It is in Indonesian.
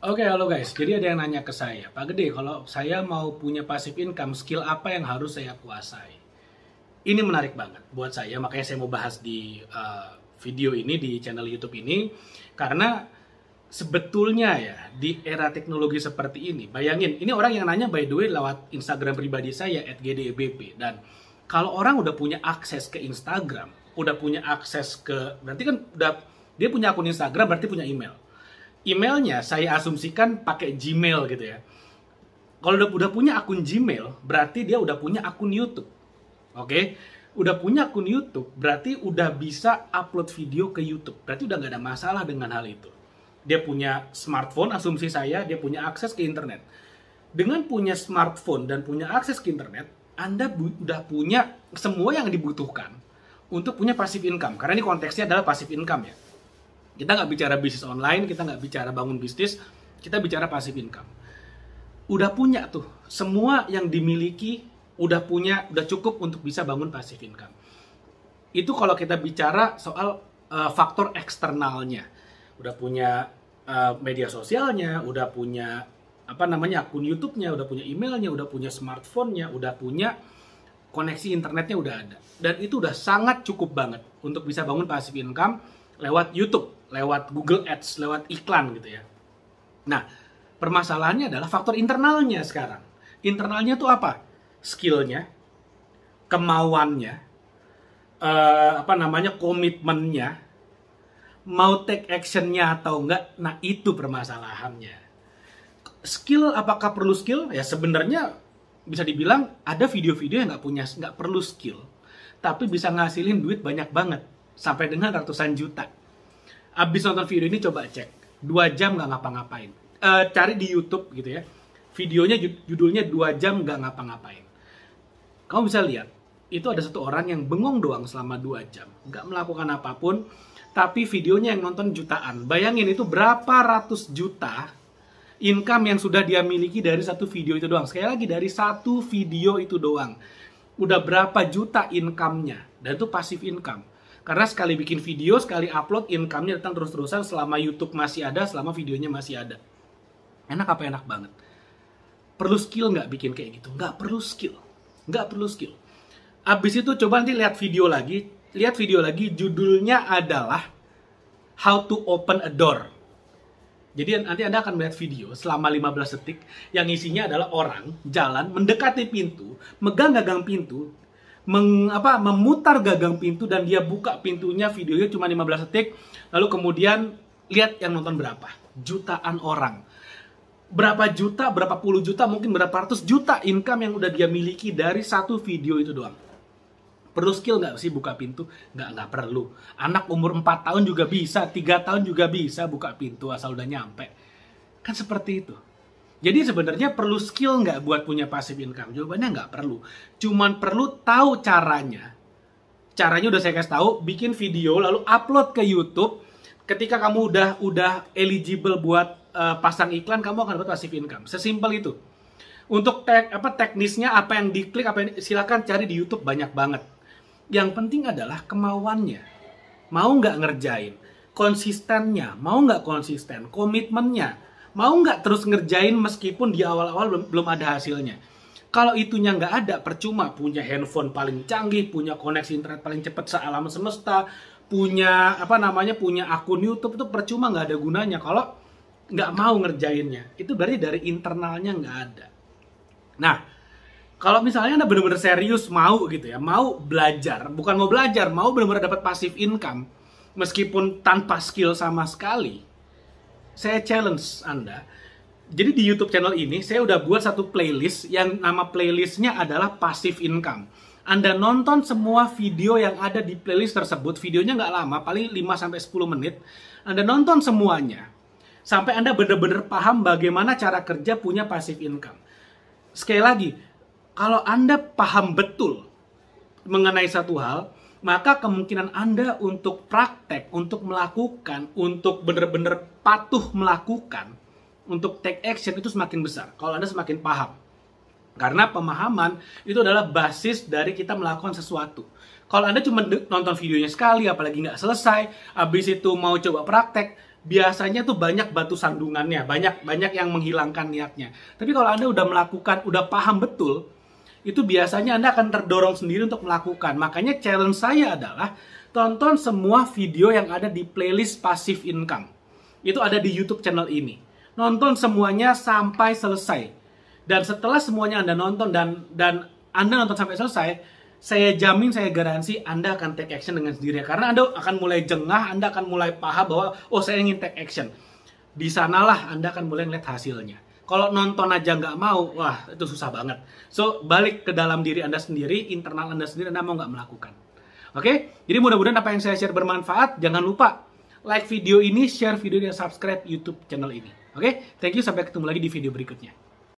Oke, halo guys. Jadi ada yang nanya ke saya, Pak Gede, kalau saya mau punya passive income, skill apa yang harus saya kuasai? Ini menarik banget buat saya, makanya saya mau bahas di video ini, di channel YouTube ini. Karena sebetulnya ya, di era teknologi seperti ini, bayangin, ini orang yang nanya by the way lewat Instagram pribadi saya, @gdebp. Dan kalau orang udah punya akses ke Instagram, udah punya akses ke, berarti kan udah, dia punya akun Instagram, berarti punya email. Emailnya saya asumsikan pakai Gmail gitu ya. Kalau udah punya akun Gmail, berarti dia udah punya akun YouTube. Oke? Udah punya akun YouTube, berarti udah bisa upload video ke YouTube. Berarti udah nggak ada masalah dengan hal itu. Dia punya smartphone, asumsi saya, dia punya akses ke internet. Dengan punya smartphone dan punya akses ke internet, Anda udah punya semua yang dibutuhkan untuk punya passive income. Karena ini konteksnya adalah passive income ya. Kita nggak bicara bisnis online, kita nggak bicara bangun bisnis, kita bicara passive income. Udah punya tuh, semua yang dimiliki, udah punya, udah cukup untuk bisa bangun passive income. Itu kalau kita bicara soal faktor eksternalnya. Udah punya media sosialnya, udah punya akun YouTube-nya, udah punya emailnya, udah punya smartphone-nya, udah punya koneksi internetnya udah ada. Dan itu udah sangat cukup banget untuk bisa bangun passive income lewat YouTube, lewat Google Ads, lewat iklan gitu ya. Nah, permasalahannya adalah faktor internalnya sekarang. Internalnya tuh apa? Skillnya, kemauannya, komitmennya, mau take actionnya atau enggak. Nah, itu permasalahannya. Skill, apakah perlu skill? Ya sebenarnya bisa dibilang ada video-video yang nggak perlu skill, tapi bisa ngasilin duit banyak banget, sampai dengan ratusan juta. Abis nonton video ini coba cek, 2 jam nggak ngapa-ngapain. Cari di YouTube gitu ya, videonya judulnya 2 jam nggak ngapa-ngapain. Kamu bisa lihat, itu ada satu orang yang bengong doang selama 2 jam, nggak melakukan apapun, tapi videonya yang nonton jutaan. Bayangin itu berapa ratus juta income yang sudah dia miliki dari satu video itu doang. Sekali lagi, dari satu video itu doang. Udah berapa juta income-nya, dan itu passive income. Karena sekali bikin video, sekali upload, income-nya datang terus-terusan selama YouTube masih ada, selama videonya masih ada. Enak apa enak banget. Perlu skill nggak bikin kayak gitu? Nggak perlu skill. Nggak perlu skill. Abis itu coba nanti lihat video lagi. Lihat video lagi, judulnya adalah How to Open a Door. Jadi nanti Anda akan melihat video selama 15 detik yang isinya adalah orang jalan mendekati pintu, megang gagang pintu, memutar gagang pintu, dan dia buka pintunya. Videonya cuma 15 detik. Lalu kemudian lihat yang nonton berapa? Jutaan orang. Berapa juta, berapa puluh juta, mungkin berapa ratus juta income yang udah dia miliki dari satu video itu doang. Perlu skill nggak sih buka pintu? Nggak perlu. Anak umur 4 tahun juga bisa, 3 tahun juga bisa buka pintu asal udah nyampe. Kan seperti itu. Jadi sebenarnya perlu skill nggak buat punya passive income? Jawabannya nggak perlu. Cuman perlu tahu caranya. Caranya udah saya kasih tahu, bikin video lalu upload ke YouTube. Ketika kamu udah eligible buat pasang iklan, kamu akan dapat passive income. Sesimpel itu. Untuk teknisnya apa yang diklik, silakan cari di YouTube, banyak banget. Yang penting adalah kemauannya. Mau nggak ngerjain? Konsistennya. Mau nggak konsisten? Komitmennya. Mau nggak terus ngerjain meskipun di awal-awal belum ada hasilnya? Kalau itunya nggak ada, percuma punya handphone paling canggih, punya koneksi internet paling cepat sealam semesta, punya punya akun YouTube, itu percuma, nggak ada gunanya kalau nggak mau ngerjainnya. Itu berarti dari internalnya nggak ada. Nah, kalau misalnya Anda benar-benar serius mau gitu ya, mau belajar, bukan mau belajar, mau benar-benar dapat passive income, meskipun tanpa skill sama sekali, saya challenge Anda. Jadi di YouTube channel ini, saya udah buat satu playlist yang nama playlistnya adalah passive income. Anda nonton semua video yang ada di playlist tersebut, videonya nggak lama, paling 5-10 menit. Anda nonton semuanya, sampai Anda benar-benar paham bagaimana cara kerja punya passive income. Sekali lagi, kalau Anda paham betul mengenai satu hal, maka kemungkinan Anda untuk praktek, untuk melakukan, untuk benar-benar patuh melakukan, untuk take action itu semakin besar. Kalau Anda semakin paham. Karena pemahaman itu adalah basis dari kita melakukan sesuatu. Kalau Anda cuma nonton videonya sekali, apalagi nggak selesai, habis itu mau coba praktek, biasanya tuh banyak batu sandungannya, banyak yang menghilangkan niatnya. Tapi kalau Anda udah melakukan, udah paham betul, itu biasanya Anda akan terdorong sendiri untuk melakukan. Makanya challenge saya adalah tonton semua video yang ada di playlist Passive Income. Itu ada di YouTube channel ini. Nonton semuanya sampai selesai. Dan setelah semuanya Anda nonton dan Anda nonton sampai selesai, saya jamin, saya garansi Anda akan take action dengan sendirinya. Karena Anda akan mulai jengah, Anda akan mulai paham bahwa, oh saya ingin take action. Di sanalah Anda akan mulai ngeliat hasilnya. Kalau nonton aja nggak mau, wah itu susah banget. So, balik ke dalam diri Anda sendiri, internal Anda sendiri, Anda mau nggak melakukan. Oke? Jadi mudah-mudahan apa yang saya share bermanfaat. Jangan lupa like video ini, share video dan subscribe YouTube channel ini. Oke? Thank you, sampai ketemu lagi di video berikutnya.